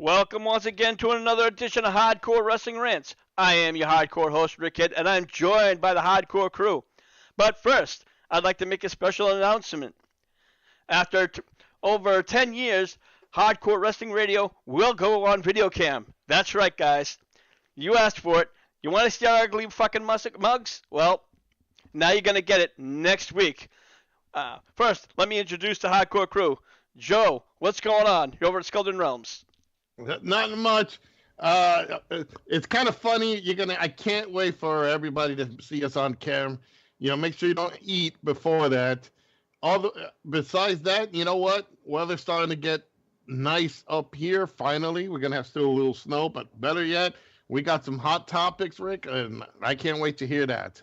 Welcome once again to another edition of Hardcore Wrestling Rants. I am your hardcore host, Rick Kidd, and I'm joined by the hardcore crew. But first, I'd like to make a special announcement. After over 10 years, Hardcore Wrestling Radio will go on video cam. That's right, guys. You asked for it. You want to see our ugly fucking mugs? Well, now you're going to get it next week. First, let me introduce the hardcore crew. Joe, what's going on? You're over at Skulldon Realms. Not much. It's kind of funny. I can't wait for everybody to see us on cam. Make sure you don't eat before that. Besides that, you know what? Weather's starting to get nice up here. Finally, we're gonna have still a little snow, but better yet, we got some hot topics, Rick, and I can't wait to hear that.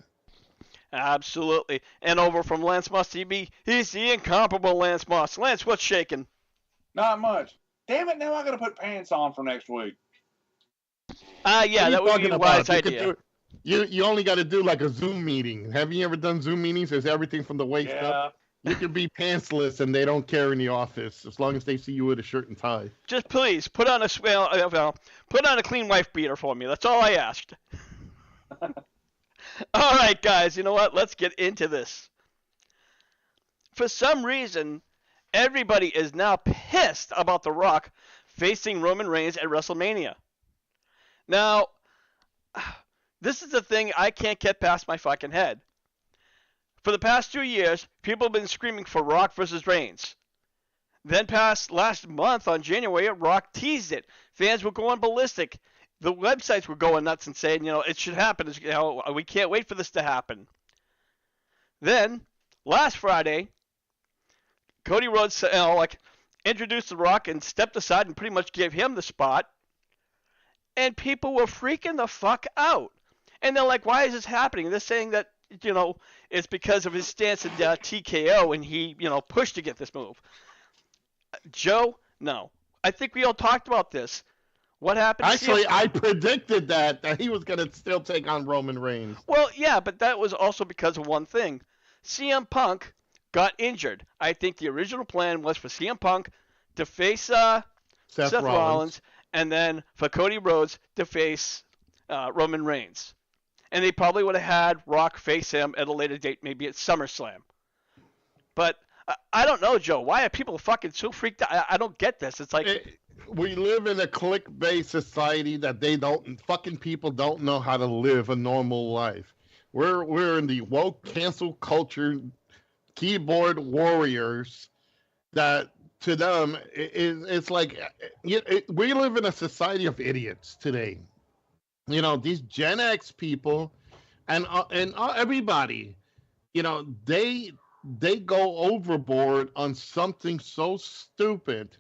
Absolutely. And over from Lance Moss TV, he's the incomparable Lance Moss. Lance, what's shaking? Not much. Damn it, now I gotta put pants on for next week. Yeah, that would be a wise idea. You only got to do like a Zoom meeting. Have you ever done Zoom meetings? There's everything from the waist up. You can be pantsless and they don't care in the office as long as they see you with a shirt and tie. Just please put on a clean wife beater for me. That's all I asked. All right, guys. You know what? Let's get into this. For some reason, everybody is now pissed about The Rock facing Roman Reigns at WrestleMania. Now, this is the thing I can't get past my fucking head. For the past 2 years, people have been screaming for Rock versus Reigns. Then past last month on January, Rock teased it. Fans were going ballistic. The websites were going nuts and saying, it should happen. We can't wait for this to happen. Then, last Friday, Cody Rhodes introduced The Rock and stepped aside and pretty much gave him the spot. And people were freaking the fuck out. And they're like, why is this happening? They're saying that, it's because of his stance in TKO and he, pushed to get this move. Joe, no. I think we all talked about this. What happened? Actually, I predicted that he was going to still take on Roman Reigns. Well, yeah, but that was also because of one thing. CM Punk got injured. I think the original plan was for CM Punk to face Seth Rollins, and then for Cody Rhodes to face Roman Reigns. And they probably would have had Rock face him at a later date, maybe at SummerSlam. But I don't know, Joe. Why are people fucking so freaked out? I don't get this. It's like... We live in a click-based society that people don't know how to live a normal life. We're in the woke cancel culture keyboard warriors that to them it's like we live in a society of idiots today. These Gen X people and everybody, they go overboard on something so stupid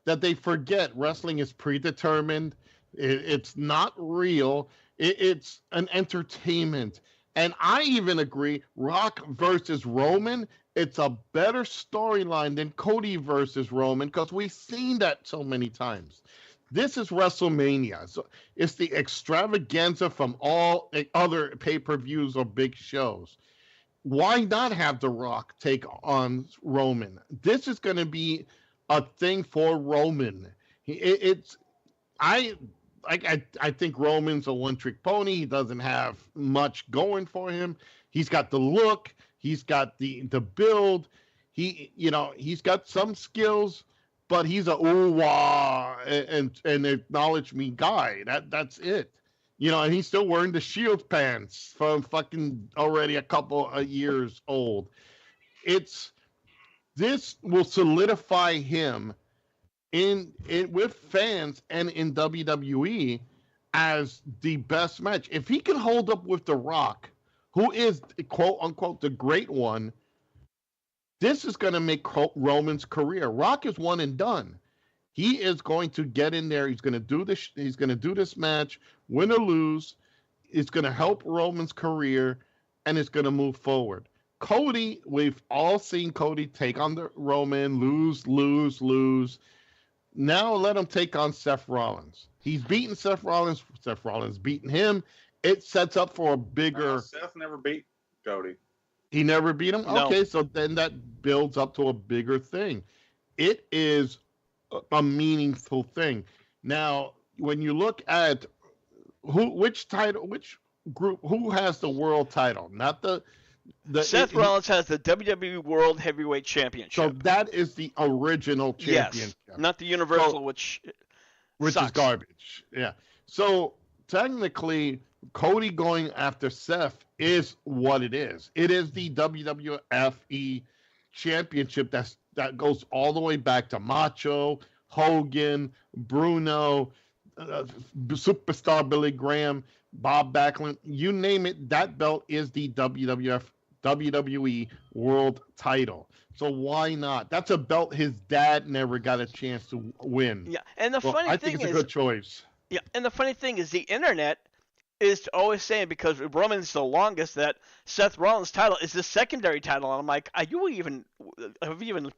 that they forget wrestling is predetermined. It's not real. It's an entertainment. And I even agree, Rock versus Roman, it's a better storyline than Cody versus Roman because we've seen that so many times. This is WrestleMania. So it's the extravaganza from all other pay-per-views or big shows. Why not have The Rock take on Roman? This is going to be a thing for Roman. I think Roman's a one-trick pony. He doesn't have much going for him. He's got the look. He's got the build. He's got some skills, but he's a ooh-wah and acknowledge me guy. That's it. And he's still wearing the Shield pants from fucking already a couple of years old. This will solidify him in with fans and in WWE as the best match. If he can hold up with The Rock, who is quote unquote the great one, this is going to make Roman's career. Rock is one and done. He is going to get in there. He's going to do this. He's going to do this match, win or lose. It's going to help Roman's career, and it's going to move forward. Cody, we've all seen Cody take on the Roman, lose. Now let him take on Seth Rollins. He's beaten Seth Rollins. Seth Rollins beaten him. It sets up for a bigger... Seth never beat Cody. He never beat him? No. Okay, so then that builds up to a bigger thing. It is a meaningful thing. Now, when you look at which group, who has the world title? Not Seth Rollins has the WWE World Heavyweight so Championship. that is the original championship. Yes, not the Universal, which sucks. Is garbage. Yeah. So technically, Cody going after Seth is what it is. It is the WWFE championship that goes all the way back to Macho, Hogan, Bruno, Superstar Billy Graham, Bob Backlund, you name it. That belt is the WWE World Title. So why not? That's a belt his dad never got a chance to win. Yeah, and the funny I thing think it's is, a good choice. Yeah, and the funny thing is, the internet is always saying, because Roman's the longest, that Seth Rollins' title is the secondary title. And I'm like, have you even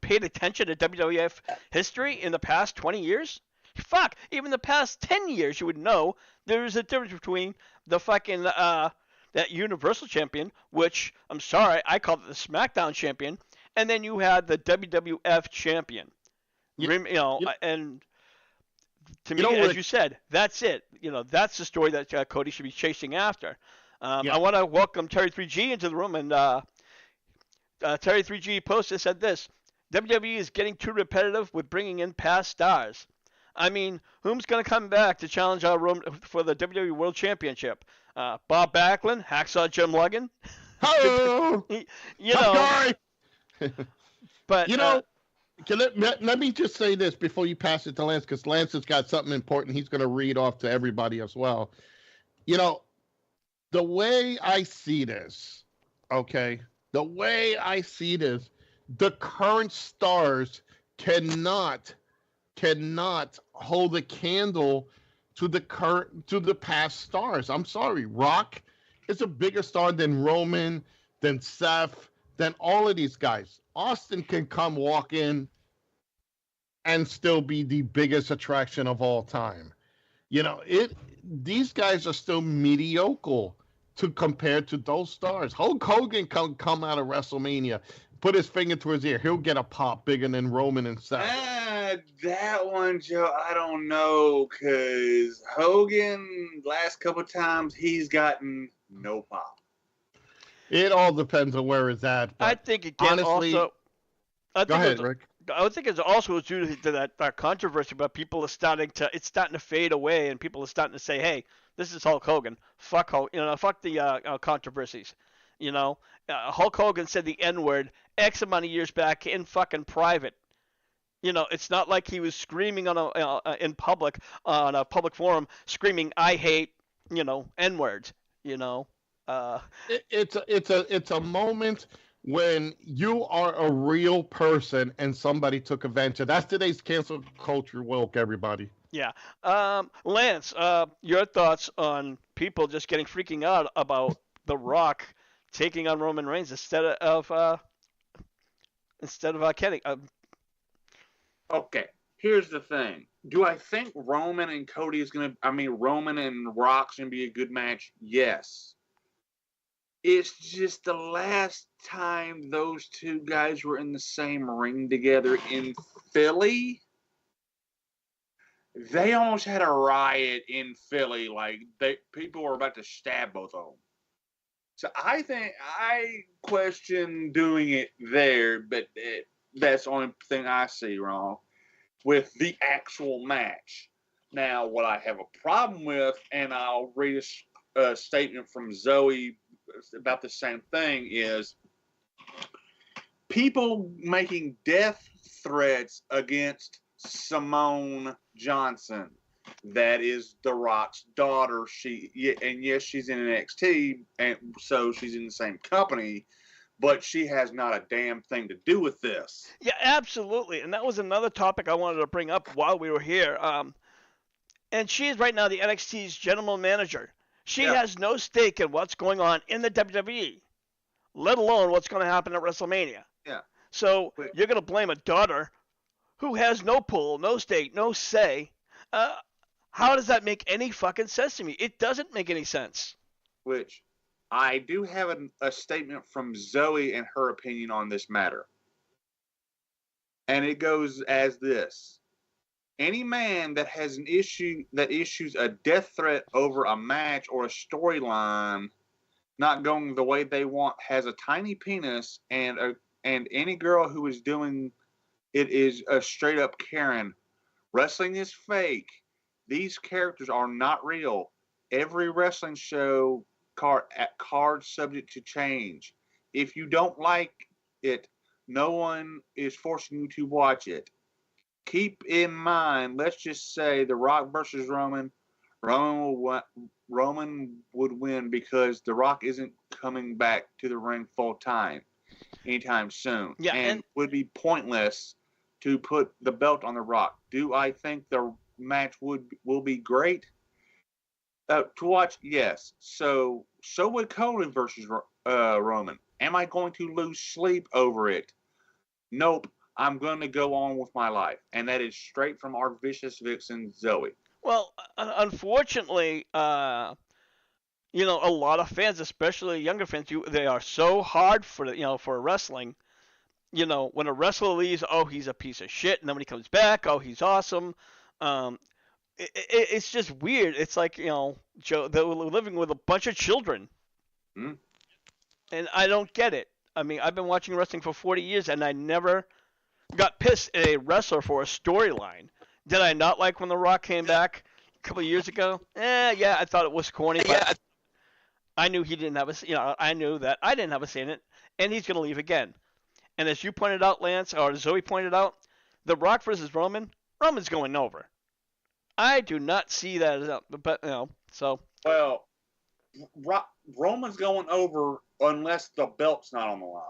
paid attention to WWF history in the past 20 years? Fuck, even the past 10 years, you would know there's a difference between the fucking that Universal Champion, which I'm sorry, I call it the SmackDown Champion, and then you had the WWF Champion. And to me, as you said, that's it. That's the story that Cody should be chasing after. I want to welcome Terry 3G into the room, and Terry 3G posted said this: WWE is getting too repetitive with bringing in past stars. I mean, who's going to come back to challenge Roman for the WWE World Championship? Bob Backlund, Hacksaw Jim Duggan. Hello, guy. But let me just say this before you pass it to Lance, because Lance has got something important he's going to read off to everybody as well. The way I see this, okay, the current stars cannot hold a candle to the past stars. I'm sorry, Rock is a bigger star than Roman, than Seth, than all of these guys. Austin can come walk in and still be the biggest attraction of all time. These guys are still mediocre to compare to those stars. Hulk Hogan can come out of WrestleMania, put his finger to his ear, he'll get a pop bigger than Roman and Seth. That one, Joe, I don't know, because Hogan, last couple of times, he's gotten no pop. It all depends on where it's at. I think, again, honestly, go ahead, Rick. I think it's also due to that controversy, but people are starting to fade away, and people are starting to say, hey, this is Hulk Hogan. Fuck Hulk, fuck the controversies. Hulk Hogan said the N-word X amount of years back in fucking private. It's not like he was screaming in public on a public forum, screaming, "I hate," N-words. It's a moment when you are a real person and somebody took advantage of. That's today's cancel culture woke, everybody. Yeah. Lance, your thoughts on people just freaking out about The Rock taking on Roman Reigns instead of Kenny? Okay, here's the thing. Do I think Roman and Roman and Rock's going to be a good match? Yes. It's just the last time those two guys were in the same ring together in Philly, they almost had a riot in Philly. Like, people were about to stab both of them. So I question doing it there, but that's the only thing I see wrong with the actual match. Now, what I have a problem with, and I'll read a statement from Zoe about the same thing, is people making death threats against Simone Johnson. That is The Rock's daughter. Yes, she's in NXT, and so she's in the same company, but she has not a damn thing to do with this. Yeah, absolutely. And that was another topic I wanted to bring up while we were here. And she is right now the NXT's general manager. She has no stake in what's going on in the WWE, let alone what's going to happen at WrestleMania. Yeah. So you're going to blame a daughter who has no pull, no stake, no say. How does that make any fucking sense to me? It doesn't make any sense. Which I do have a statement from Zoe and her opinion on this matter. And it goes as this. Any man that has an issue that issues a death threat over a match or a storyline not going the way they want has a tiny penis, and any girl who is doing it is a straight up Karen. Wrestling is fake. These characters are not real. Every wrestling show card subject to change. If you don't like it, no one is forcing you to watch it. Keep in mind, let's just say The Rock versus Roman. Roman would win because The Rock isn't coming back to the ring full time anytime soon. Yeah, and would be pointless to put the belt on The Rock. Do I think the match will be great to watch? Yes. So would Cody versus Roman. Am I going to lose sleep over it? Nope. I'm going to go on with my life, and that is straight from our vicious vixen Zoe. Well, unfortunately, a lot of fans, especially younger fans, they are so hard for wrestling. When a wrestler leaves, oh, he's a piece of shit, and then when he comes back, oh, he's awesome. It's just weird. It's like, Joe, they're living with a bunch of children. And I don't get it. I mean, I've been watching wrestling for 40 years, and I never got pissed at a wrestler for a storyline. Did I not like when The Rock came back a couple of years ago? Yeah, I thought it was corny, but I knew he didn't have I knew that I didn't have a say in it, and he's going to leave again. And as you pointed out, Lance, or Zoe pointed out, The Rock versus Roman's going over. I do not see that as so. Well, Roman's going over unless the belt's not on the line.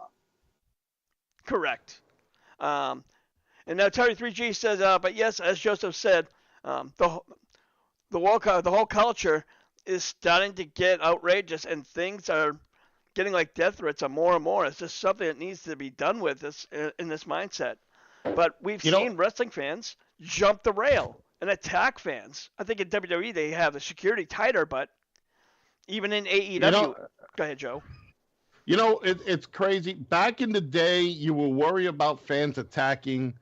Correct. And now Terry 3G says, but yes, as Joseph said, the whole culture is starting to get outrageous, and things are getting like death threats are more and more. It's just something that needs to be done with this in this mindset. But we've seen wrestling fans jump the rail and attack fans. I think in WWE they have the security tighter, but even in AEW, go ahead, Joe. It's crazy. Back in the day, you will worry about fans attacking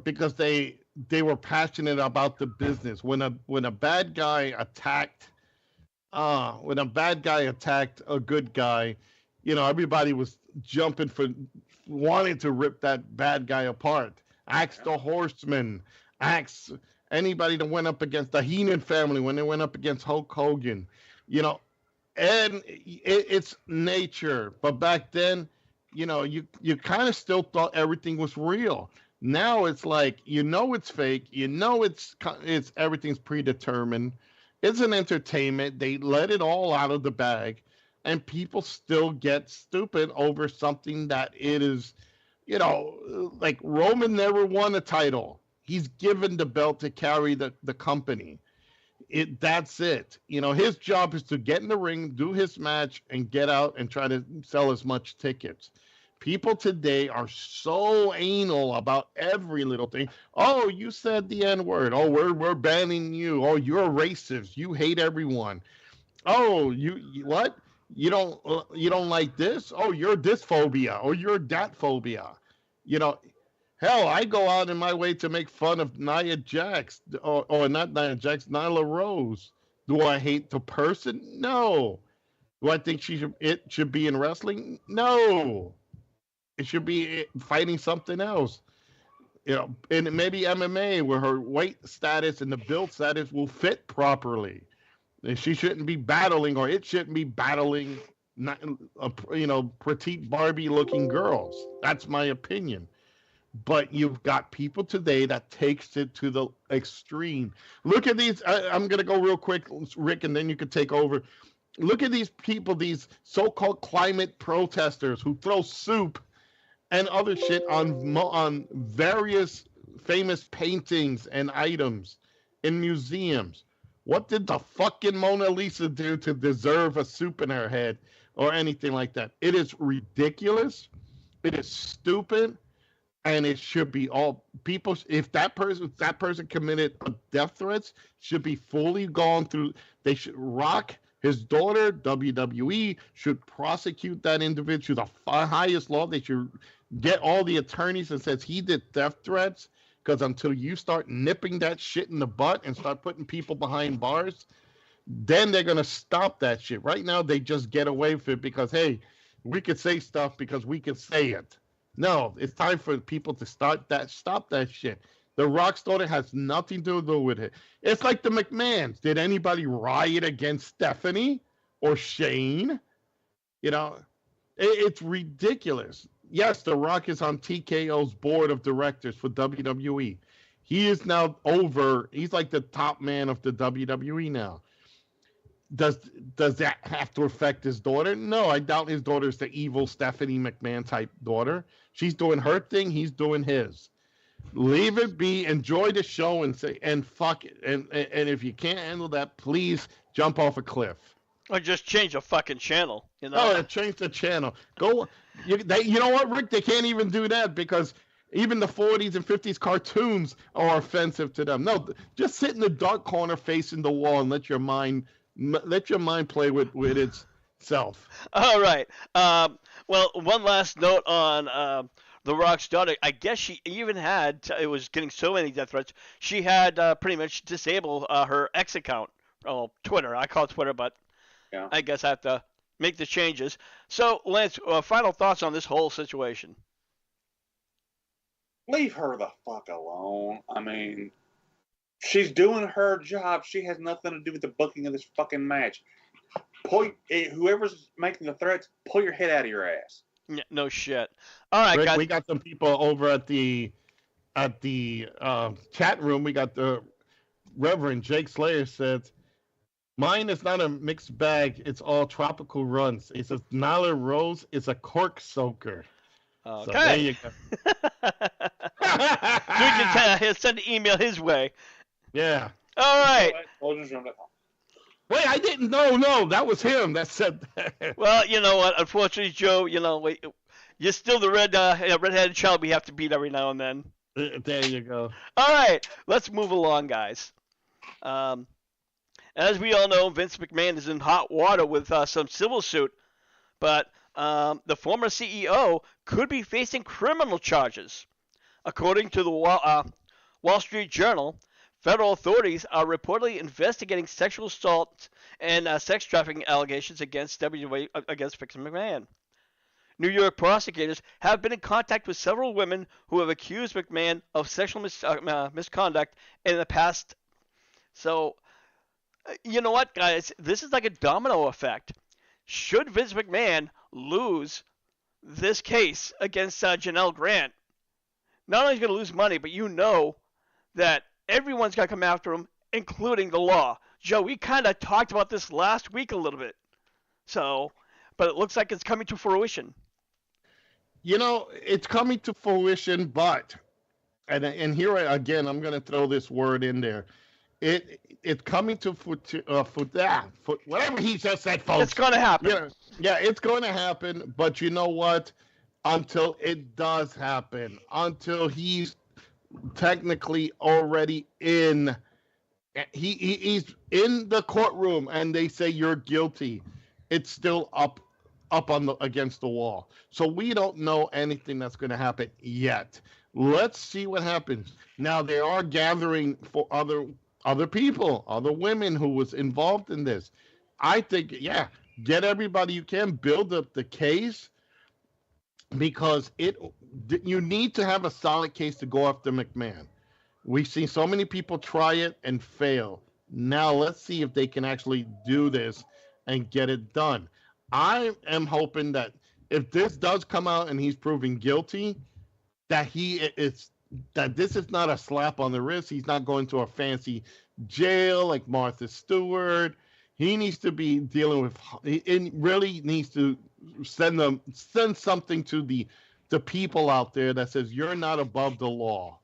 because they were passionate about the business. When a bad guy attacked a good guy, everybody was jumping for wanting to rip that bad guy apart. Axe the Horseman, axe anybody that went up against the Heenan family when they went up against Hulk Hogan, and it's nature. But back then, you kind of still thought everything was real. Now it's like, it's fake. It's everything's predetermined. It's an entertainment. They let it all out of the bag, and people still get stupid over something that it is, like Roman never won a title. He's given the belt to carry the company. That's it. His job is to get in the ring, do his match, and get out and try to sell as much tickets. People today are so anal about every little thing. Oh, you said the N-word. Oh, we're banning you. Oh, you're racist. You hate everyone. Oh, you what? You don't like this? Oh, you're this phobia or you're that phobia. Hell, I go out in my way to make fun of Nia Jax, or not Nia Jax, Nyla Rose. Do I hate the person? No. Do I think it should be in wrestling? No. It should be fighting something else. And maybe MMA, where her weight status and the build status will fit properly. And she shouldn't be battling, or it shouldn't be battling, petite Barbie-looking girls. That's my opinion. But you've got people today that takes it to the extreme. Look at these. I'm going to go real quick, Rick, and then you can take over. Look at these people, these so-called climate protesters who throw soup and other shit on various famous paintings and items in museums. What did the fucking Mona Lisa do to deserve a soup in her head or anything like that? It is ridiculous. It is stupid. And it should be all people. If that person committed death threats, should be fully gone through. They should Rock, his daughter, WWE should prosecute that individual to the highest law. They should get all the attorneys and says he did death threats, Because until you start nipping that shit in the butt and start putting people behind bars, then they're going to stop that shit. Right now, they just get away with it because, hey, we could say stuff because we can say it. No, it's time for people to stop that shit. The Rock's daughter has nothing to do with it. It's like the McMahons. Did anybody riot against Stephanie or Shane? You know, it's ridiculous. Yes, The Rock is on TKO's board of directors for WWE. He is now he's like the top man of the WWE now. Does that have to affect his daughter? No, I doubt his daughter's the evil Stephanie McMahon type daughter. She's doing her thing, he's doing his. Leave it be, enjoy the show and fuck it. And if you can't handle that, please jump off a cliff. Or just change the fucking channel, you know? Oh, change the channel. You know what, Rick? They can't even do that because even the 40s and 50s cartoons are offensive to them. No, just sit in the dark corner facing the wall and let your mind play with itself. All right. Well, one last note on The Rock's daughter. I guess she even had, it was getting so many death threats, she had pretty much disabled her X account. Oh, Twitter. I call it Twitter, but yeah. I guess I have to make the changes. So, Lance, final thoughts on this whole situation. Leave her the fuck alone. I mean, she's doing her job. She has nothing to do with the booking of this fucking match. Whoever's making the threats, pull your head out of your ass. Yeah, no shit. All right, Rick, guys. We got some people over at the chat room. We got the Reverend Jake Slayer said, "Mine is not a mixed bag. It's all tropical runs. It's a Nyla Rose. It's a cork soaker." Okay. So there you go. We can send an email his way. Yeah. All right. Wait, I didn't know. No, that was him that said that. Well, you know what? Unfortunately, Joe, you're still the redheaded child we have to beat every now and then. There you go. All right, let's move along, guys. As we all know, Vince McMahon is in hot water with some civil suit, but the former CEO could be facing criminal charges. According to the Wall Street Journal, federal authorities are reportedly investigating sexual assault and sex trafficking allegations against Vince McMahon. New York prosecutors have been in contact with several women who have accused McMahon of sexual misconduct in the past. So, you know what, guys? This is like a domino effect. Should Vince McMahon lose this case against Janelle Grant, not only is he going to lose money, but you know that everyone's going to come after him, including the law. Joe, we kind of talked about this last week a little bit. So, but it looks like it's coming to fruition. You know, it's coming to fruition, but, and here again, I'm going to throw this word in there. It's coming to whatever he just said, folks. It's going to happen. Yeah, it's going to happen. But you know what? Until it does happen, until he's technically already in, he's in the courtroom, and they say you're guilty, it's still up on against the wall. So we don't know anything that's going to happen yet. Let's see what happens. Now they are gathering for other people, other women who was involved in this. I think, yeah, get everybody you can, build up the case, because you need to have a solid case to go after McMahon. We've seen so many people try it and fail. Now let's see if they can actually do this and get it done. I am hoping that if this does come out and he's proven guilty, that this is not a slap on the wrist. He's not going to a fancy jail like Martha Stewart. He needs to be dealing with. It really needs to send something to the people out there that says you're not above the law.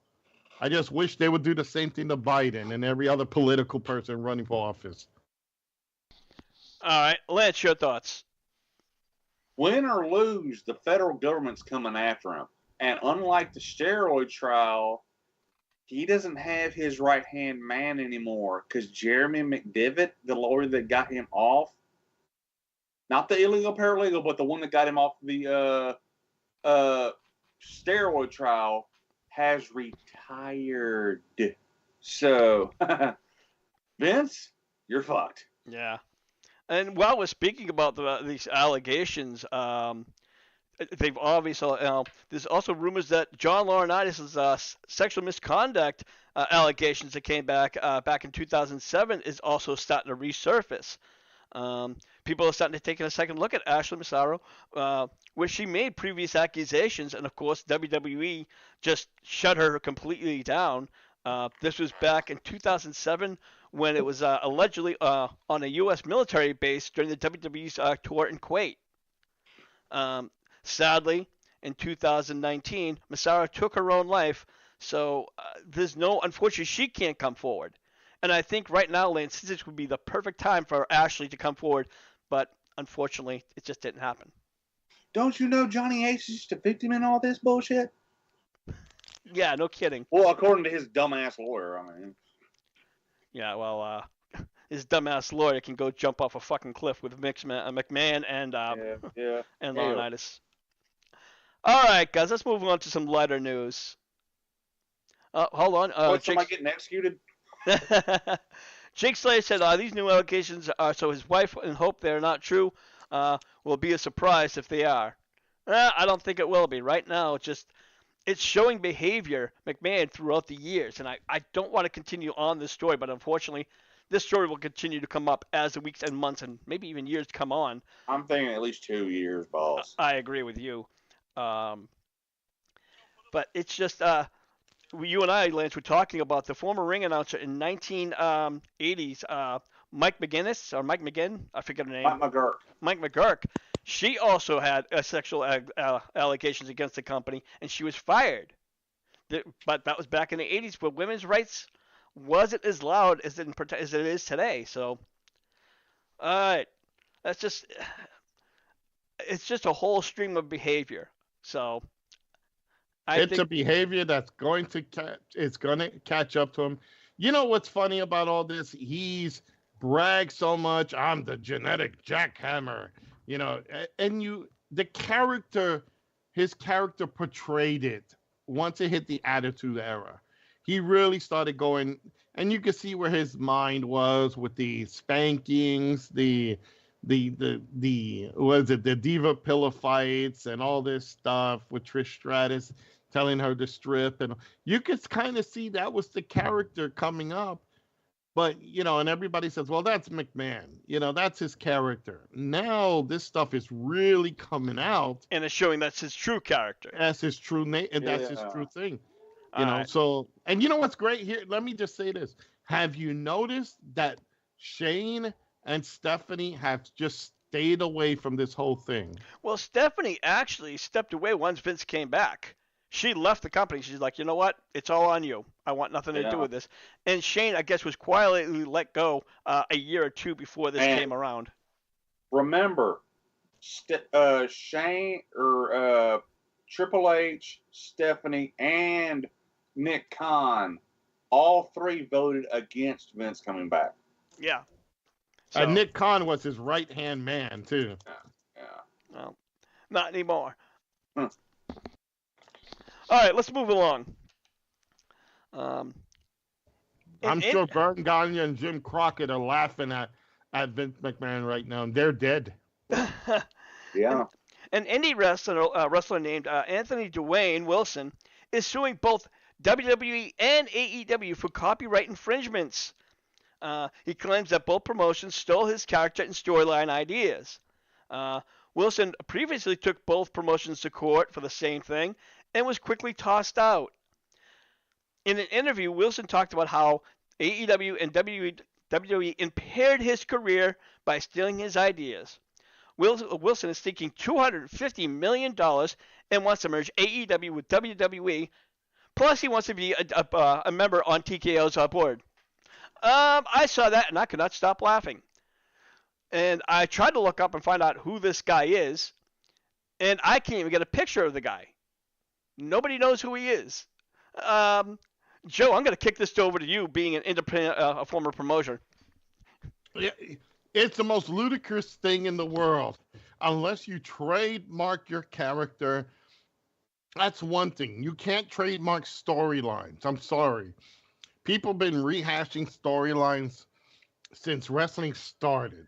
I just wish they would do the same thing to Biden and every other political person running for office. All right, Lance, your thoughts. Win or lose, the federal government's coming after him. And unlike the steroid trial, he doesn't have his right-hand man anymore because Jeremy McDevitt, the lawyer that got him off, not the illegal paralegal, but the one that got him off the steroid trial, has retired. So, Vince, you're fucked. Yeah. And while we're speaking about these allegations, they've obviously there's also rumors that John Laurinaitis' sexual misconduct allegations that came back in 2007 is also starting to resurface. People are starting to take a second look at Ashley Massaro, where she made previous accusations, and of course WWE just shut her completely down. This was back in 2007 when it was allegedly on a U.S. military base during the WWE's tour in Kuwait. Sadly, in 2019, Massaro took her own life, so unfortunately, she can't come forward. And I think right now, Lance, this would be the perfect time for Ashley to come forward, but unfortunately, it just didn't happen. Don't you know Johnny Ace is just a victim in all this bullshit? Yeah, no kidding. Well, according to his dumbass lawyer, I mean. Yeah, well, his dumbass lawyer can go jump off a fucking cliff with McMahon and and Laurinaitis. All right, guys, let's move on to some lighter news. Hold on. Somebody getting executed? Jake Slater said these new allegations are so his wife and hope they're not true. Will be a surprise if they are. I don't think it will be. Right now, it's showing behavior, McMahon, throughout the years. And I don't want to continue on this story, but unfortunately, this story will continue to come up as the weeks and months and maybe even years come on. I'm thinking at least 2 years, boss. I agree with you. But it's just you and I, Lance, were talking about the former ring announcer in 1980s, Mike McGinn, I forget her name. Mike McGurk. She also had sexual allegations against the company, and she was fired. But that was back in the 80s, where women's rights wasn't as loud as it is today. So, all right, it's just a whole stream of behavior. So, it's a behavior that's going to catch up to him. You know what's funny about all this? He's bragged so much. I'm the genetic jackhammer, and his character portrayed it once it hit the Attitude Era. He really started going, and you could see where his mind was with the spankings, the Diva Pillow fights and all this stuff with Trish Stratus telling her to strip, and you could kind of see that was the character coming up. But and everybody says, well, that's McMahon, that's his character. Now this stuff is really coming out, and it's showing that's his true character, that's his true name, and that's his true thing. Right. So, and you know what's great here, let me just say this: have you noticed that Shane and Stephanie have just stayed away from this whole thing? Well, Stephanie actually stepped away once Vince came back. She left the company. She's like, you know what? It's all on you. I want nothing to do with this. And Shane, I guess, was quietly let go a year or two before this came around. Remember, Shane or Triple H, Stephanie, and Nick Khan, all three voted against Vince coming back. Yeah. So, and Nick Khan was his right-hand man, too. Yeah. Well, not anymore. All right, let's move along. I'm sure Vern Gagne and Jim Crockett are laughing at Vince McMahon right now. They're dead. Yeah. An indie wrestler named Anthony Dwayne Wilson is suing both WWE and AEW for copyright infringements. He claims that both promotions stole his character and storyline ideas. Wilson previously took both promotions to court for the same thing and was quickly tossed out. In an interview, Wilson talked about how AEW and WWE impaired his career by stealing his ideas. Wilson is seeking $250 million and wants to merge AEW with WWE. Plus, he wants to be a member on TKO's board. I saw that and I could not stop laughing. And I tried to look up and find out who this guy is, and I can't even get a picture of the guy. Nobody knows who he is. Joe, I'm going to kick this over to you, being an independent, a former promoter. Yeah, it's the most ludicrous thing in the world. Unless you trademark your character, That's one thing. You can't trademark storylines. I'm sorry. People been rehashing storylines since wrestling started.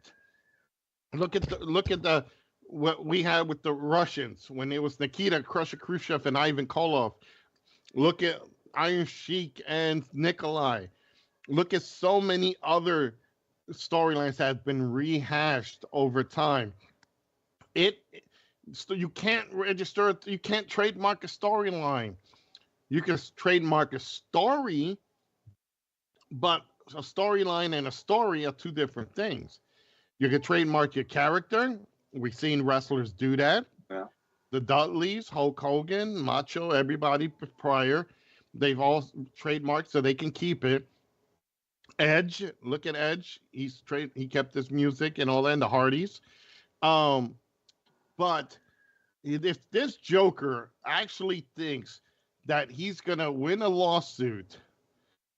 Look at the what we had with the Russians when it was Nikita Crusher Khrushchev and Ivan Koloff. Look at Iron Sheik and Nikolai. Look at so many other storylines that have been rehashed over time. It so you can't register, you can't trademark a storyline. You can trademark a story, but a storyline and a story are two different things. You can trademark your character. We've seen wrestlers do that. Yeah. The Dudleys, Hulk Hogan, Macho, everybody prior, they've all trademarked so they can keep it. Edge, look at Edge. He kept his music and all that, and the Hardys. Um, but if this Joker actually thinks that he's gonna win a lawsuit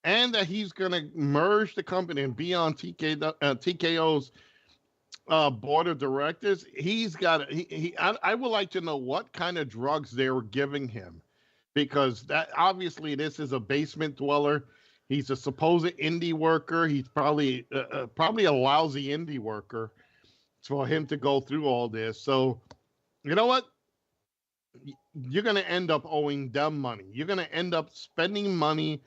and that he's gonna merge the company and be on TKO's board of directors, he's got. I would like to know what kind of drugs they were giving him, because that obviously this is a basement dweller. He's a supposed indie worker. He's probably a lousy indie worker for him to go through all this. So, you know what? You're going to end up owing them money. You're going to end up spending money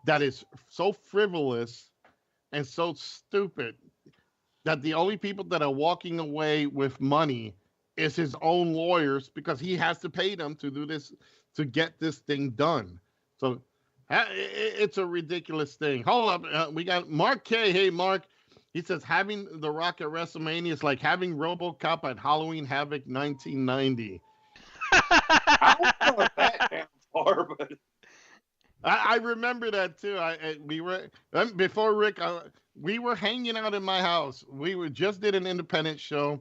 that is so frivolous and so stupid that the only people that are walking away with money is his own lawyers, because he has to pay them to do this, to get this thing done. So it's a ridiculous thing. Hold up. We got Mark K. Hey, Mark. He says having The Rock at WrestleMania is like having RoboCop at Halloween Havoc 1990. I don't know if that counts far, but I remember that too. We were before Rick. We were hanging out in my house. We just did an independent show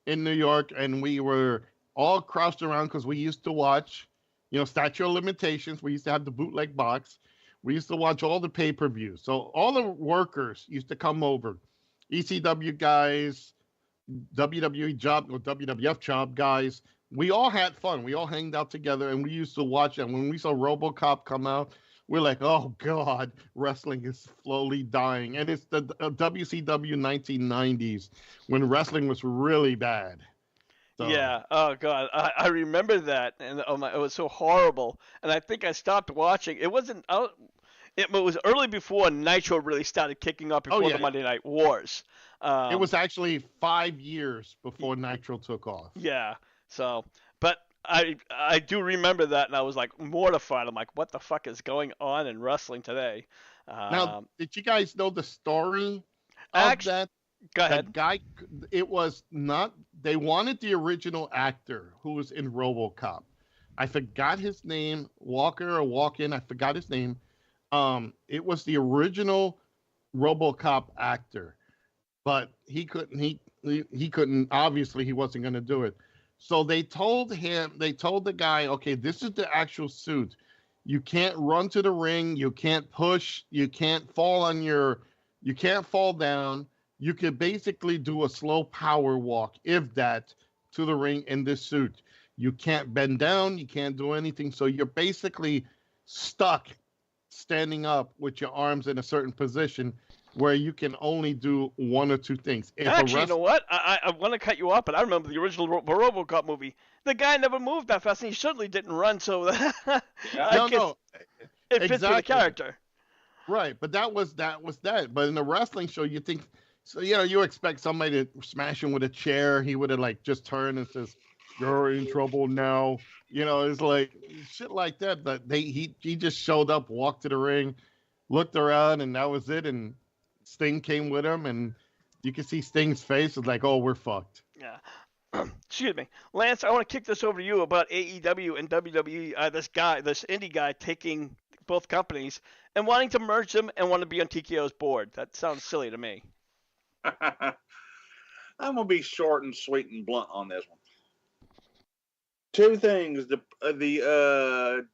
in New York, and we were all crouched around because we used to watch, Statute of Limitations. We used to have the bootleg box. We used to watch all the pay-per-views. So all the workers used to come over, ECW guys, WWE job or WWF job guys. We all had fun. We all hanged out together, and we used to watch it. When we saw RoboCop come out, we're like, oh, God, wrestling is slowly dying. And it's the WCW 1990s when wrestling was really bad. So. Yeah. Oh God, I remember that, and oh my, it was so horrible. And I think I stopped watching. It wasn't out. It was early before Nitro really started kicking up, before the Monday Night Wars. It was actually 5 years before Nitro took off. Yeah. So, but I do remember that, and I was like mortified. I'm like, what the fuck is going on in wrestling today? Now, did you guys know the story of that? Go ahead. That guy, it was not, they wanted the original actor who was in RoboCop. I forgot his name, Walker or Walk-In, I forgot his name. It was the original RoboCop actor, but he couldn't, obviously he wasn't going to do it. So they told the guy, okay, this is the actual suit. You can't run to the ring, you can't push, you can't fall down. You could basically do a slow power walk, if that, to the ring in this suit. You can't bend down. You can't do anything. So you're basically stuck standing up with your arms in a certain position where you can only do one or two things. Actually, you know what? I want to cut you off, but I remember the original RoboCop movie. The guy never moved that fast, and he certainly didn't run, so it fits with the character. Right, but that was that. But in the wrestling show, you think... So, you expect somebody to smash him with a chair. He would have just turned and says, "You're in trouble now." It's like shit like that. But he just showed up, walked to the ring, looked around, and that was it. And Sting came with him, and you can see Sting's face. It's like, oh, we're fucked. Yeah. Excuse me, Lance. I want to kick this over to you about AEW and WWE. This indie guy, taking both companies and wanting to merge them and want to be on TKO's board. That sounds silly to me. I'm gonna be short and sweet and blunt on this one. Two things the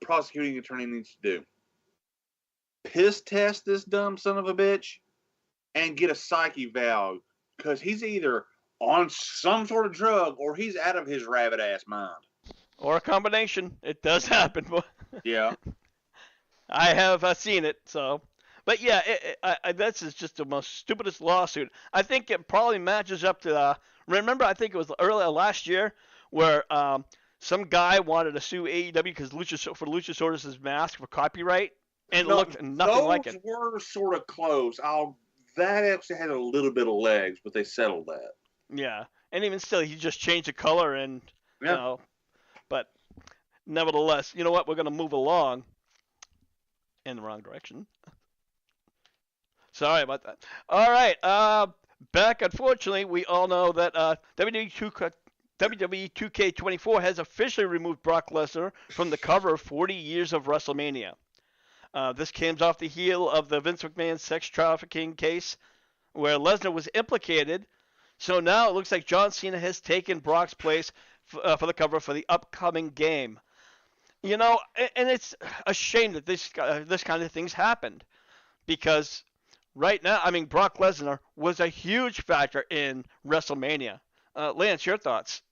prosecuting attorney needs to do: piss test this dumb son of a bitch and get a psyche valve, because he's either on some sort of drug or he's out of his rabbit ass mind. Or a combination. It does happen. Yeah. I have seen it. So, but yeah, this is just the most stupidest lawsuit. I think it probably matches up to. Remember, I think it was earlier last year where some guy wanted to sue AEW because for Luchasaurus' mask for copyright, and it No, looked nothing like it. those were sort of close. That actually had a little bit of legs, but they settled that. Yeah, and even still, he just changed the color and Yeah. you know, but nevertheless, you know what? We're gonna move along in the wrong direction. Sorry about that. All right, back. Unfortunately, we all know that WWE 2K24 has officially removed Brock Lesnar from the cover of 40 years of WrestleMania. This came off the heel of the Vince McMahon sex trafficking case, where Lesnar was implicated. So now it looks like John Cena has taken Brock's place for the cover for the upcoming game. You know, and it's a shame that this kind of things happened, because right now, I mean, Brock Lesnar was a huge factor in WrestleMania. Lance, your thoughts?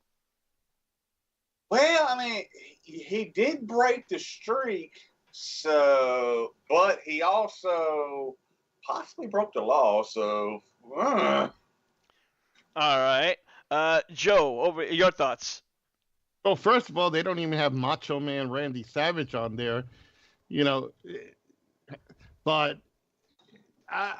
Well, I mean, he did break the streak, but he also possibly broke the law. So, All right, Joe, over your thoughts. Well, first of all, they don't even have Macho Man Randy Savage on there, you know. But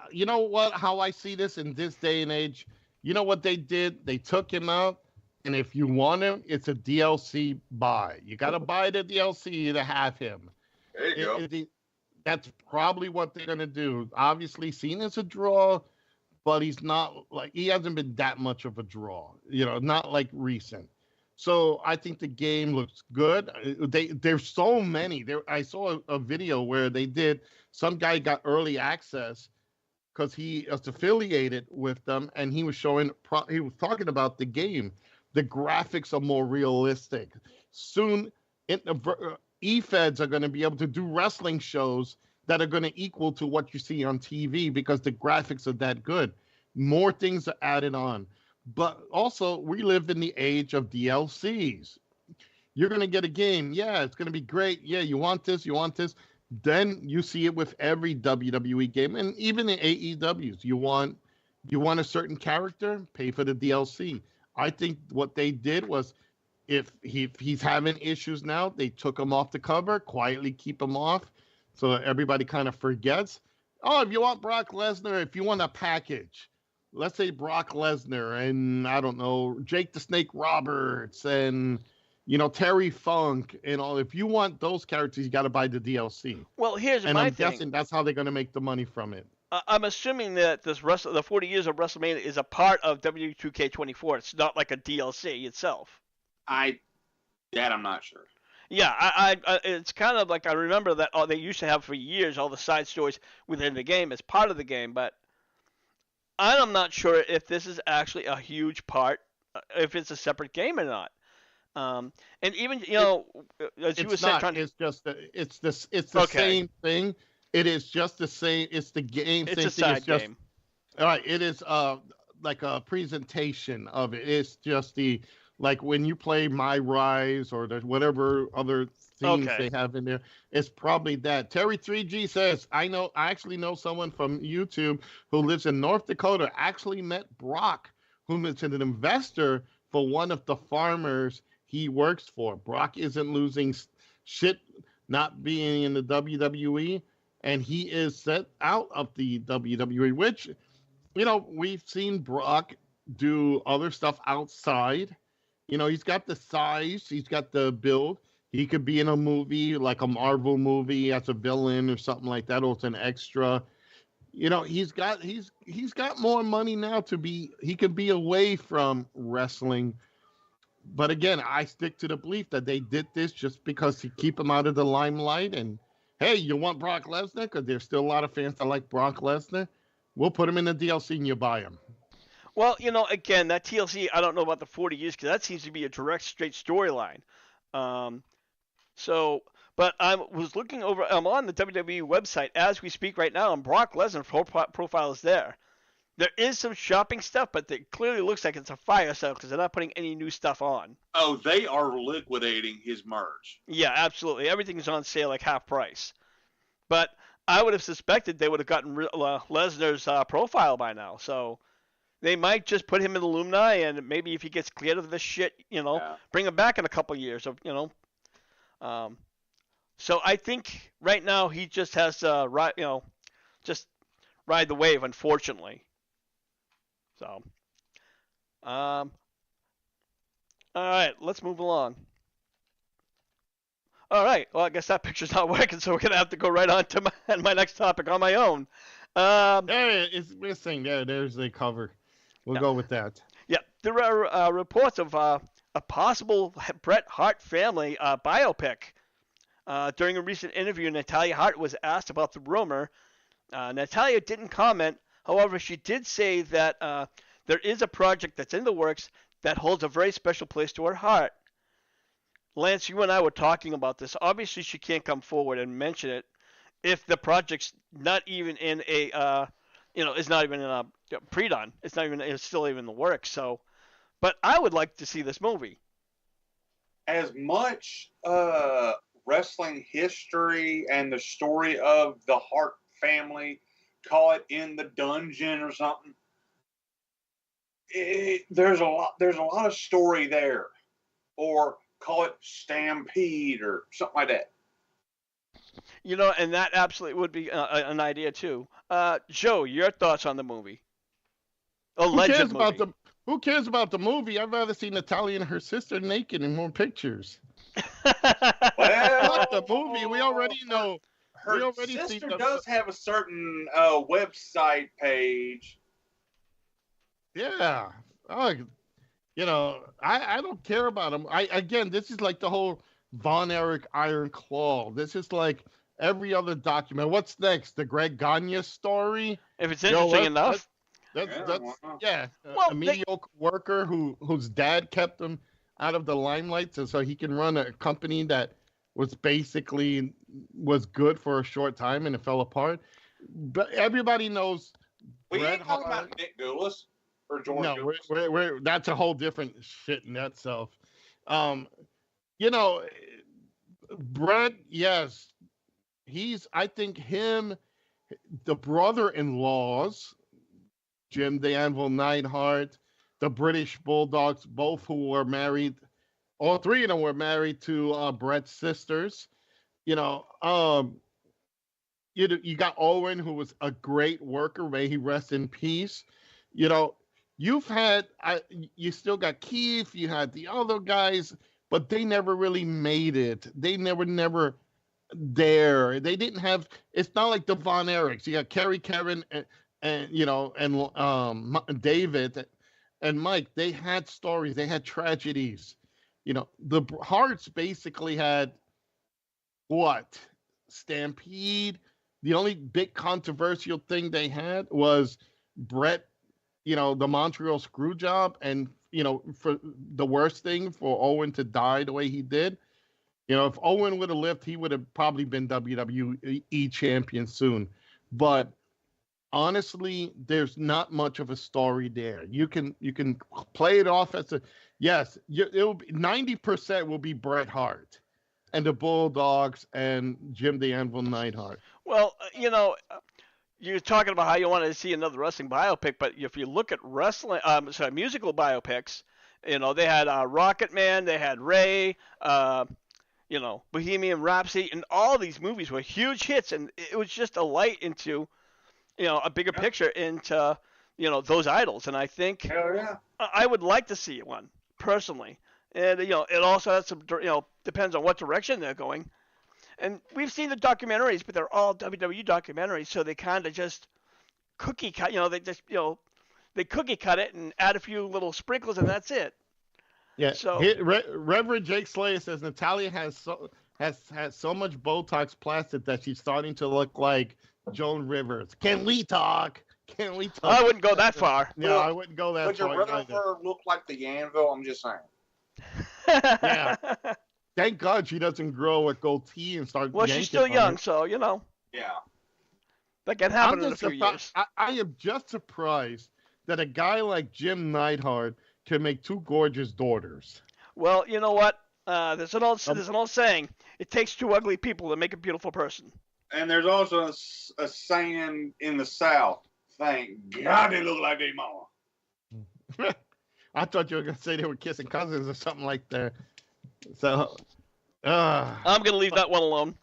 you know what? How I see this in this day and age, you know what they did? They took him out, and if you want him, it's a DLC buy. You got to buy the DLC to have him. there you go. That's probably what they're gonna do. Obviously, Cena's a draw, but he hasn't been that much of a draw. You know, not like recent. So I think the game looks good. There's so many. I saw a video where some guy got early access because he is affiliated with them, and he was talking about the game. The graphics are more realistic. Soon, E-Feds are going to be able to do wrestling shows that are going to equal to what you see on TV because the graphics are that good. More things are added on. But also, we live in the age of DLCs. You're going to get a game. Yeah, it's going to be great. Yeah, you want this, you want this. Then you see it with every WWE game, and even the AEWs. You want a certain character, pay for the DLC. I think what they did was, if he's having issues now, they took him off the cover, quietly keep him off, so everybody kind of forgets. Oh, if you want Brock Lesnar, if you want a package, let's say Brock Lesnar and, I don't know, Jake the Snake Roberts and, Terry Funk and all. If you want those characters, you got to buy the DLC. Well, here's and my I'm thing. guessing that's how they're going to make the money from it. I'm assuming that the 40 years of WrestleMania is a part of W2K24. It's not like a DLC itself. I'm not sure. Yeah, I it's kind of like, I remember that they used to have for years all the side stories within the game as part of the game, but I'm not sure if this is actually a huge part, if it's a separate game or not. And even as you were saying, it's the same thing. It is just the same. It's the game. It's a side game. All right. It is like a presentation of it. It's just like when you play My Rise or whatever other things they have in there. It's probably that. Terry 3G says, I actually know someone from YouTube who lives in North Dakota, actually met Brock, whom is an investor for one of the farmers he works for. Brock isn't losing shit not being in the WWE, and he is set out of the WWE, which, we've seen Brock do other stuff outside. He's got the size, he's got the build. He could be in a movie, like a Marvel movie, as a villain or something like that, or it's an extra. He's got more money now he could be away from wrestling. But again, I stick to the belief that they did this just because to keep him out of the limelight. And hey, you want Brock Lesnar? Because there's still a lot of fans that like Brock Lesnar. We'll put him in the DLC and you buy him. Well, again, that TLC, I don't know about the 40 years because that seems to be a direct, straight storyline. But I was looking over. I'm on the WWE website as we speak right now, and Brock Lesnar profile is there. There is some shopping stuff, but it clearly looks like it's a fire sale because they're not putting any new stuff on. Oh, they are liquidating his merch. Yeah, absolutely. Everything's on sale like half price. But I would have suspected they would have gotten Lesnar's profile by now. So they might just put him in Illuminati, and maybe if he gets cleared of this shit, bring him back in a couple years. So I think right now he just has to just ride the wave, unfortunately. So, all right, let's move along. All right, well, I guess that picture's not working, so we're gonna have to go right on to my next topic on my own. There, it's missing. There's the cover. We'll go with that. Yeah, there are reports of a possible Bret Hart family biopic. During a recent interview, Natalia Hart was asked about the rumor. Natalia didn't comment. However, she did say that there is a project that's in the works that holds a very special place to her heart. Lance, you and I were talking about this. Obviously, she can't come forward and mention it if the project's not even in a, is not even in a pre-done. It's still even in the works. So, but I would like to see this movie. As much wrestling history and the story of the Hart family, call it in the dungeon or something. There's a lot of story there, or call it Stampede or something like that. And that absolutely would be an idea too. Joe, your thoughts on the movie? Who cares about the movie? I'd rather see Natalia and her sister naked in more pictures. Well, the movie, we already know. Her sister does have a certain website page. Yeah. I don't care about them. Again, this is like the whole Von Erich Iron Claw. This is like every other document. What's next? The Greg Gagne story? If it's interesting enough. A mediocre worker whose dad kept him out of the limelight so he can run a company that was good for a short time and it fell apart. But everybody knows. We ain't talking about Nick Goulas or George. No, we're that's a whole different shit in that self. Brett, yes, I think the brother-in-laws, Jim the Anvil Neidhart, the British Bulldogs, both who were married, all three of them were married to Brett's sisters. You got Owen, who was a great worker. May he rest in peace. You still got Keith. You had the other guys, but they never really made it. They never there. They didn't have. It's not like the Von Erichs. You got Kerry, Kevin, and David and Mike. They had stories. They had tragedies. The Harts basically had what? Stampede. The only big controversial thing they had was Brett, the Montreal screw job, and for the worst thing for Owen to die the way he did. If Owen would have lived, he would have probably been WWE champion soon. But honestly, there's not much of a story there. You can play it off as it'll be 90% will be Bret Hart and the Bulldogs and Jim the Anvil Neidhart. Well, you're talking about how you wanted to see another wrestling biopic, but if you look at musical biopics, they had Rocket Man, they had Ray, Bohemian Rhapsody, and all these movies were huge hits, and it was just a light into, a bigger picture into, those idols. And I think I would like to see one personally, and it also has some, depends on what direction they're going. And we've seen the documentaries, but they're all WWE documentaries, so they kind of just cookie cut. They cookie cut it and add a few little sprinkles, and that's it. Yeah. So Reverend Jake Slayer says Natalia has so much Botox plastered that she's starting to look like Joan Rivers. Can we talk? I wouldn't go that far. No, I wouldn't go that far. Would you rather her look like the Anvil? I'm just saying. Yeah. Thank God she doesn't grow a goatee and start. Well, she's still young, so Yeah. That can happen in a few years. I am just surprised that a guy like Jim Neidhart can make two gorgeous daughters. Well, you know what? There's an old saying: it takes two ugly people to make a beautiful person. And there's also a saying in the South: "Thank God they look like their mama." I thought you were gonna say they were kissing cousins or something like that. So. I'm gonna leave that one alone.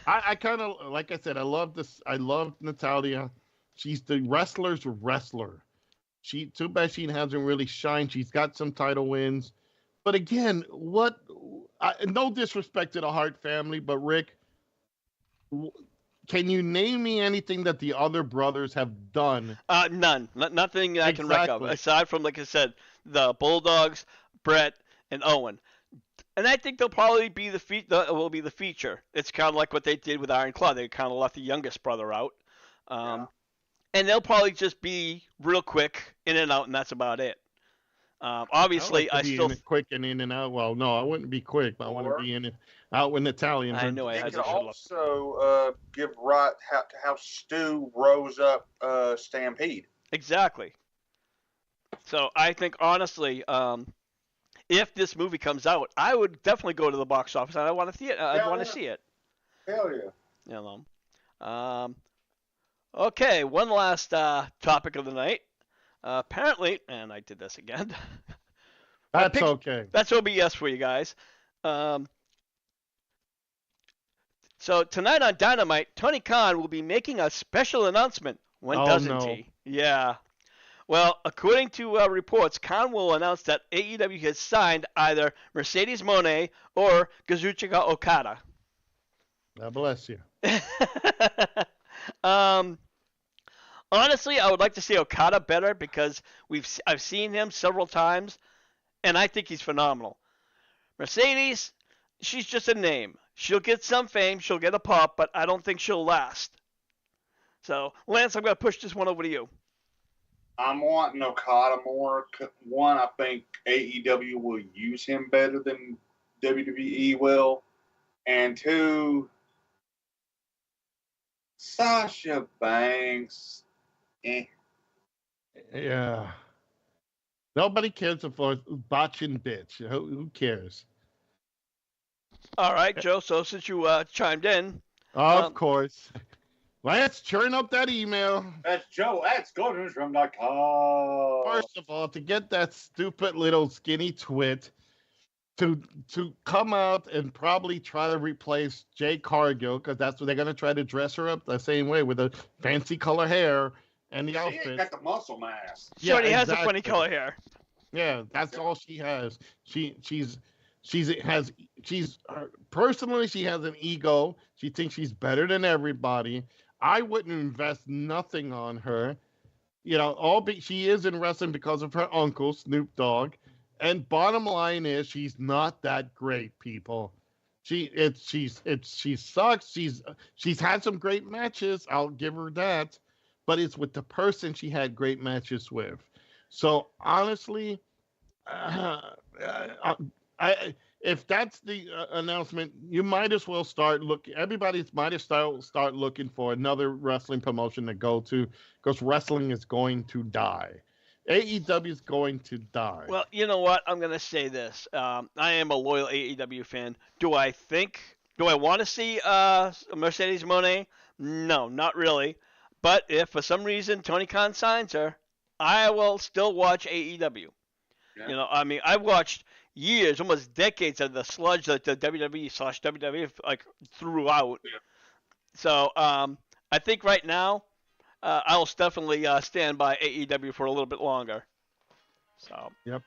I kind of, like I said, I love this. I love Natalia. She's the wrestler's wrestler. Too bad she hasn't really shined. She's got some title wins, but again, no disrespect to the Hart family, but Rick, can you name me anything that the other brothers have done? None. Nothing I can reck of aside from, like I said, the Bulldogs, Brett, and Owen. And I think they'll probably be the feature. It's kind of like what they did with Iron Claw. They kind of left the youngest brother out. And they'll probably just be real quick in and out, and that's about it. Obviously, I still quick and in and out. Well, no, I wouldn't be quick, but I want to be in and out with Italian. I know I had to also give right how Stu rose up Stampede. Exactly. So I think honestly, if this movie comes out, I would definitely go to the box office, and I want to see it. I want to see it. Hell yeah. You know. Okay, one last topic of the night. Apparently, and I did this again. That's okay. That's OBS for you guys. So tonight on Dynamite, Tony Khan will be making a special announcement. When doesn't he? Yeah. Well, according to reports, Khan will announce that AEW has signed either Mercedes Moné or Kazuchika Okada. God bless you. Honestly, I would like to see Okada better because I've seen him several times, and I think he's phenomenal. Mercedes, she's just a name. She'll get some fame, she'll get a pop, but I don't think she'll last. So, Lance, I'm going to push this one over to you. I'm wanting Okada more. One, I think AEW will use him better than WWE will. And two, Sasha Banks. Yeah. Nobody cares for botching bitch. Who cares? All right, Joe. So since you chimed in. Of course. Let's churn up that email. That's Joe at ScorpionsRoom.com. First of all, to get that stupid little skinny twit to come out and probably try to replace Jay Cargill, because that's what they're going to try to dress her up the same way with the fancy color hair and the outfit. She ain't got the muscle mass. She already has the funny color hair. Yeah, that's all she has. Personally, she has an ego. She thinks she's better than everybody. I wouldn't invest nothing on her. You know, she is in wrestling because of her uncle, Snoop Dogg. And bottom line is, she's not that great, people. She sucks. She's had some great matches. I'll give her that. But it's with the person she had great matches with. So honestly, if that's the announcement, you might as well start looking. Everybody might as well start looking for another wrestling promotion to go to, because wrestling is going to die. AEW is going to die. Well, you know what? I'm going to say this. I am a loyal AEW fan. Do I want to see Mercedes Moné? No, not really. But if for some reason Tony Khan signs her, I will still watch AEW. Yeah. You know, I mean, I've watched years, almost decades of the sludge that the WWE/WWF like threw out. Yeah. So I think right now I'll definitely stand by AEW for a little bit longer. So. Yep.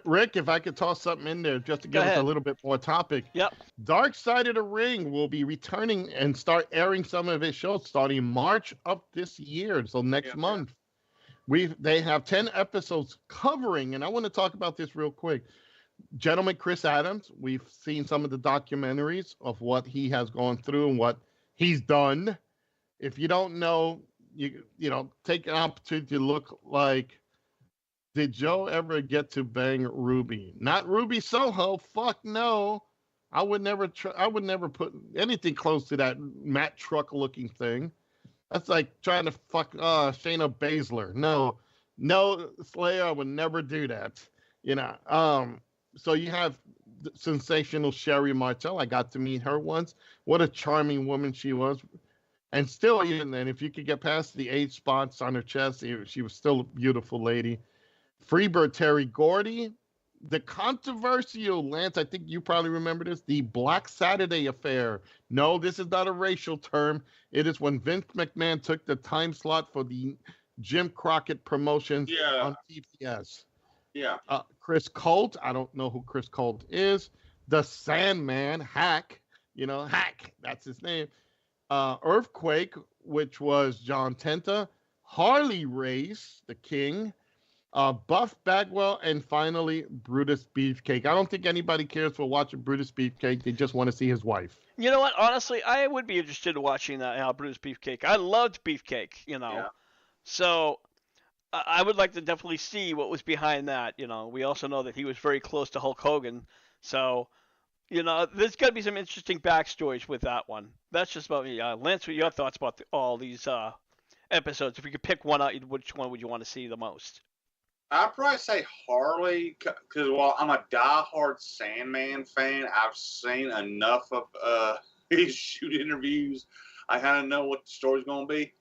Rick, if I could toss something in there just to give us a little bit more topic. Yep. Dark Side of the Ring will be returning and start airing some of its shows starting March of this year, so next month. They have 10 episodes covering, and I want to talk about this real quick. Gentleman Chris Adams, we've seen some of the documentaries of what he has gone through and what he's done. If you don't know, you know, take an opportunity to look like, did Joe ever get to bang Ruby? Not Ruby Soho. Fuck no. I would never put anything close to that Matt Truck looking thing. That's like trying to fuck Shayna Baszler. No, no, Slayer would never do that. You know. So you have sensational Sherry Martel. I got to meet her once. What a charming woman she was. And still, even then, if you could get past the 8 spots on her chest, she was still a beautiful lady. Freebird Terry Gordy, the controversial, Lance, I think you probably remember this, the Black Saturday affair. No, this is not a racial term. It is when Vince McMahon took the time slot for the Jim Crockett promotions on TBS. Yeah. Chris Colt, I don't know who Chris Colt is. The Sandman, Hack, Hack, that's his name. Earthquake, which was John Tenta. Harley Race, the King. Buff Bagwell, and finally Brutus Beefcake. I don't think anybody cares for watching Brutus Beefcake. They just want to see his wife. You know what? Honestly, I would be interested in watching that Brutus Beefcake. I loved Beefcake, Yeah. So I would like to definitely see what was behind that. We also know that he was very close to Hulk Hogan. So, there's got to be some interesting backstories with that one. That's just about me. Lance, what are your thoughts about all these episodes? If you could pick one out, which one would you want to see the most? I'd probably say Harley, because while I'm a diehard Sandman fan, I've seen enough of his shoot interviews. I kind of know what the story's going to be.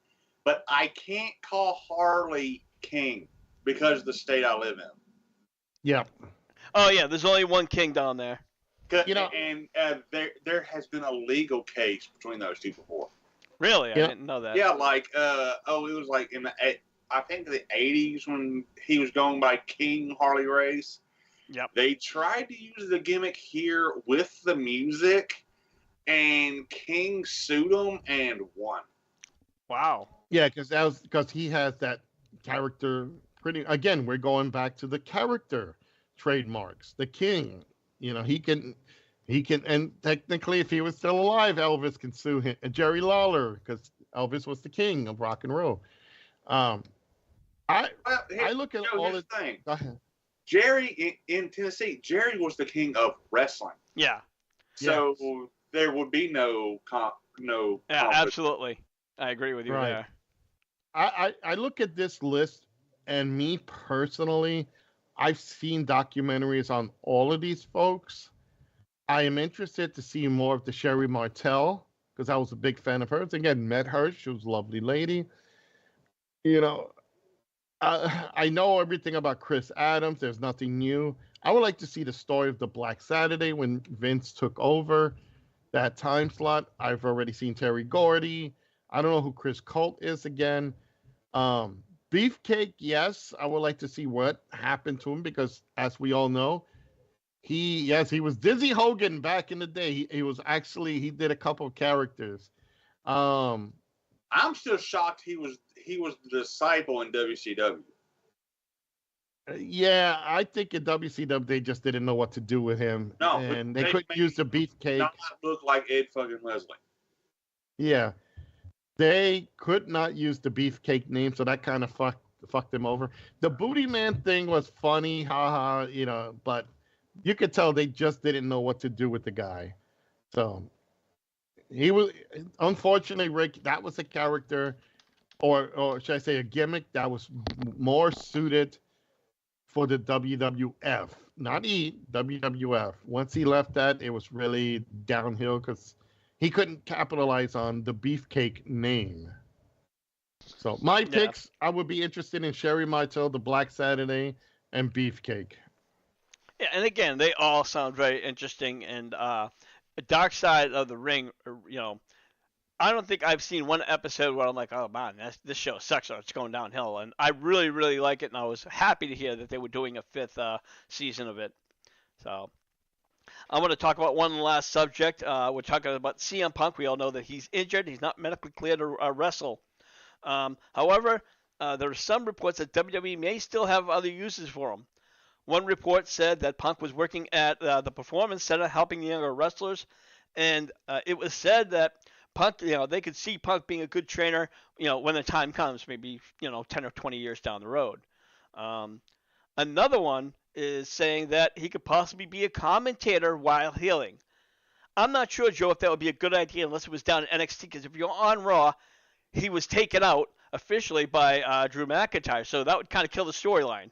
But I can't call Harley King because of the state I live in. Yeah. Oh, yeah, there's only one king down there. And there has been a legal case between those two before. Really? I didn't know that. Yeah, it was like in I think the 80s when he was going by King Harley Race. Yep. They tried to use the gimmick here with the music, and King sued him and won. Wow. Yeah, because he has that character. Again, we're going back to the character trademarks. The King, he can, and technically, if he was still alive, Elvis can sue him. Jerry Lawler, because Elvis was the king of rock and roll. I look at all the thing. Go ahead. Jerry in Tennessee, Jerry was the king of wrestling. Yeah. So there would be no. Yeah, absolutely. I agree with you there. I look at this list, and me personally, I've seen documentaries on all of these folks. I am interested to see more of the Sherry Martel, because I was a big fan of hers. Again, met her. She was a lovely lady. I know everything about Chris Adams. There's nothing new. I would like to see the story of the Black Saturday when Vince took over that time slot. I've already seen Terry Gordy. I don't know who Chris Colt is again. Beefcake, yes. I would like to see what happened to him because, as we all know, he was Dizzy Hogan back in the day. He did a couple of characters. I'm still shocked he was the disciple in WCW. Yeah, I think in WCW they just didn't know what to do with him. No, and they couldn't use the Beefcake. Not look like Ed fucking Leslie. Yeah, they could not use the Beefcake name, so that kind of fucked them over. The Booty Man thing was funny, haha, but you could tell they just didn't know what to do with the guy. So he was, unfortunately, Rick, that was a character, or should I say a gimmick that was more suited for the WWF, not WWF. Once he left that, it was really downhill because he couldn't capitalize on the Beefcake name. So my picks, I would be interested in Sherry Martel, the Black Saturday, and Beefcake. Yeah, and again, they all sound very interesting. And Dark Side of the Ring, I don't think I've seen one episode where I'm like, oh man, this show sucks or it's going downhill. And I really, really like it, and I was happy to hear that they were doing a 5th season of it. So I want to talk about one last subject. We're talking about CM Punk. We all know that he's injured. He's not medically cleared to wrestle. However, there are some reports that WWE may still have other uses for him. One report said that Punk was working at the Performance Center helping the younger wrestlers, and it was said that Punk, they could see Punk being a good trainer, when the time comes, maybe, 10 or 20 years down the road. Another one is saying that he could possibly be a commentator while healing. I'm not sure, Joe, if that would be a good idea unless it was down at NXT, because if you're on Raw, he was taken out officially by Drew McIntyre. So that would kind of kill the storyline.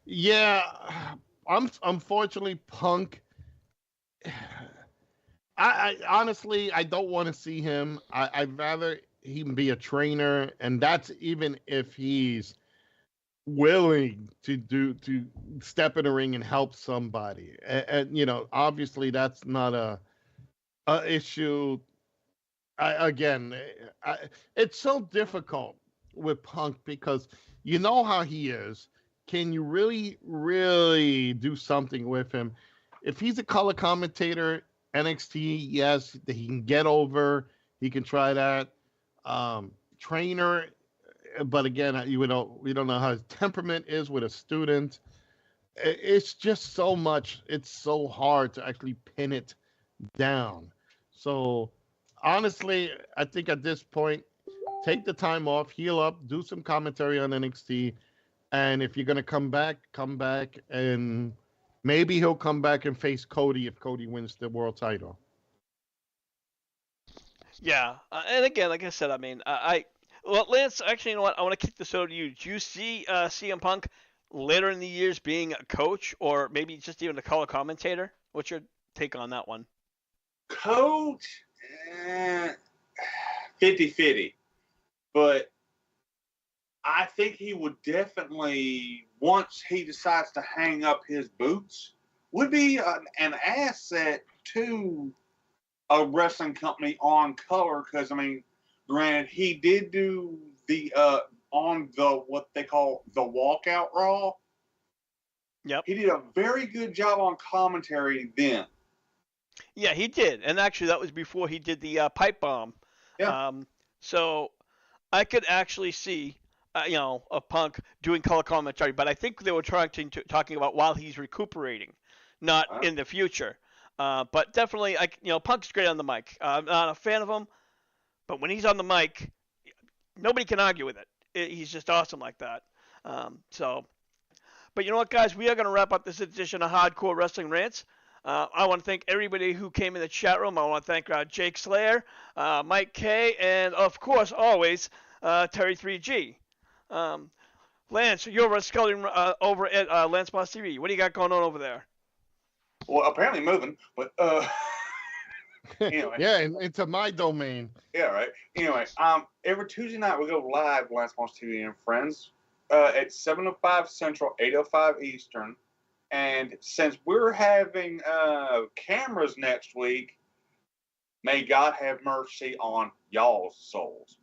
Yeah, unfortunately Punk. I honestly I don't want to see him. I'd rather him be a trainer, and that's even if he's willing to step in the ring and help somebody. And you know, obviously that's not a issue. Again, it's so difficult with Punk because you know how he is. Can you really do something with him? If he's a color commentator, NXT, yes, he can get over. He can try that. Trainer, but again, we don't know how his temperament is with a student. It's just so much. It's so hard to actually pin it down. So honestly, I think at this point, take the time off, heal up, do some commentary on NXT, and if you're gonna come back, and maybe he'll come back and face Cody if Cody wins the world title. Yeah, and again, like I said, I mean, well, Lance, actually, you know what? I want to kick this over to you. Do you see CM Punk later in the years being a coach, or maybe just even a color commentator? What's your take on that one? Coach, 50-50. But I think he would definitely, once he decides to hang up his boots, would be an asset to a wrestling company on color. Because, I mean, granted, he did do the, on the, what they call the walkout Raw. Yep. He did a very good job on commentary then. Yeah, he did. And actually, that was before he did the pipe bomb. Yeah. So I could actually see, a Punk doing color commentary, but I think they were talking about while he's recuperating, not in the future. But definitely, Punk's great on the mic. I'm not a fan of him, but when he's on the mic, nobody can argue with it. He's just awesome like that. But you know what, guys? We are going to wrap up this edition of Hardcore Wrestling Rants. I want to thank everybody who came in the chat room. I want to thank Jake Slayer, Mike K, and of course, always, Terry 3G. Lance, you're scouting over at Lance Boss TV. What do you got going on over there? Well, apparently moving, but anyway. Yeah, into my domain. Yeah, right. Anyway, every Tuesday night we go live, Lance Boss TV and Friends, at 7:05 Central, 8:05 Eastern. And since we're having cameras next week, may God have mercy on y'all's souls.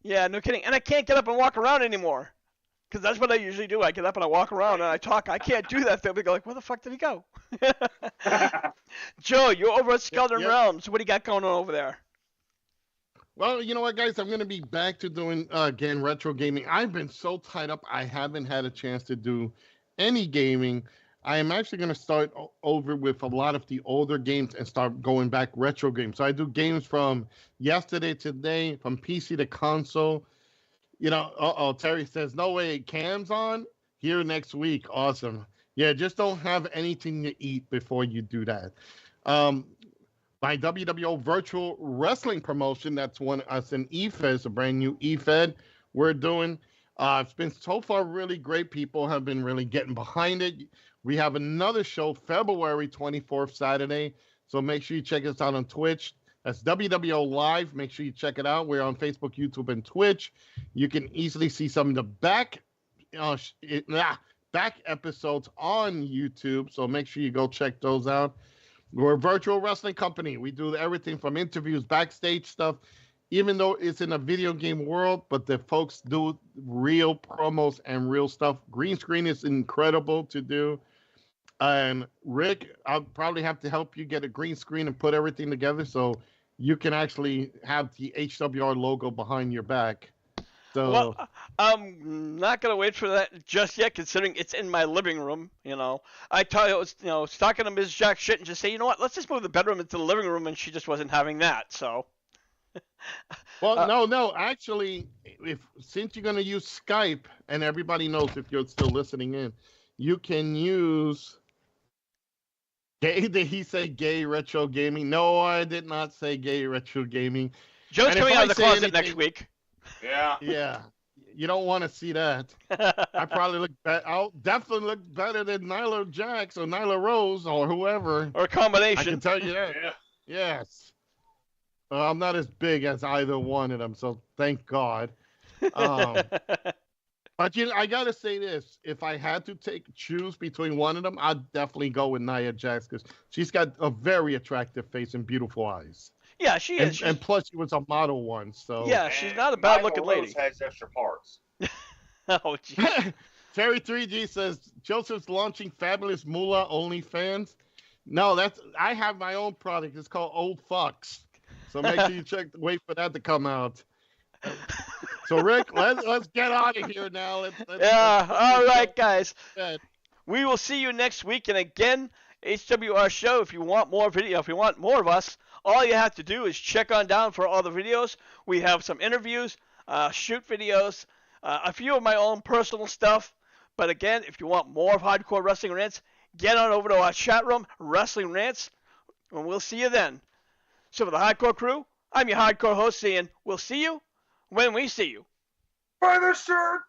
Yeah, no kidding. And I can't get up and walk around anymore. Because that's what I usually do. I get up and I walk around and I talk. I can't do that. They'll be like, where the fuck did he go? Joe, you're over at Skeleton Realms. What do you got going on over there? Well, you know what, guys? I'm going to be back to doing, again, retro gaming. I've been so tied up, I haven't had a chance to do any gaming. I am actually going to start over with a lot of the older games and start going back retro games. So I do games from yesterday to today, from PC to console. You know, Terry says, no way, Cam's on? Here next week. Awesome. Yeah, just don't have anything to eat before you do that. My WWO virtual wrestling promotion, that's us in EFED, a brand new EFED we're doing. It's been so far really great. People have been really getting behind it. We have another show February 24th, Saturday. So make sure you check us out on Twitch. That's WWO Live. Make sure you check it out. We're on Facebook, YouTube, and Twitch. You can easily see some of the back episodes on YouTube. So make sure you go check those out. We're a virtual wrestling company. We do everything from interviews, backstage stuff, even though it's in a video game world, but the folks do real promos and real stuff. Green screen is incredible to do. And Rick, I'll probably have to help you get a green screen and put everything together so you can actually have the HWR logo behind your back. So, well, I'm not going to wait for that just yet, considering it's in my living room, I tell you, I was talking to Ms. Jack shit and just say, you know what, let's just move the bedroom into the living room, and she just wasn't having that, so. Well, no, actually, since you're going to use Skype, and everybody knows if you're still listening in, you can use... Did he say gay retro gaming? No, I did not say gay retro gaming. Joe's And if coming I out of the say closet next anything- week. Yeah. Yeah, you don't want to see that. I probably look I'll definitely look better than Nyla Jax or Nyla Rose or whoever. Or a I combination. can tell you that. Yeah. Yes. I'm not as big as either one of them, so thank God. Um, but I gotta say this: if I had to choose between one of them, I'd definitely go with Nia Jax because she's got a very attractive face and beautiful eyes. Yeah, she is. And plus, she was a model once, so Yeah, she's not a bad-looking lady. Rose has extra parts. Oh, jeez. Terry 3G says Joseph's launching Fabulous Moolah OnlyFans. No, I have my own product. It's called Old Fucks. So make sure you wait for that to come out. So Rick, let's get out of here now. All right, guys. Bed. We will see you next week. And again, HWR Show, if you want more video, if you want more of us, all you have to do is check on down for all the videos. We have some interviews, shoot videos, a few of my own personal stuff. But again, if you want more of Hardcore Wrestling Rants, get on over to our chat room, Wrestling Rants, and we'll see you then. So for the Hardcore Crew, I'm your Hardcore host saying we'll see you when we see you. Buy this shirt.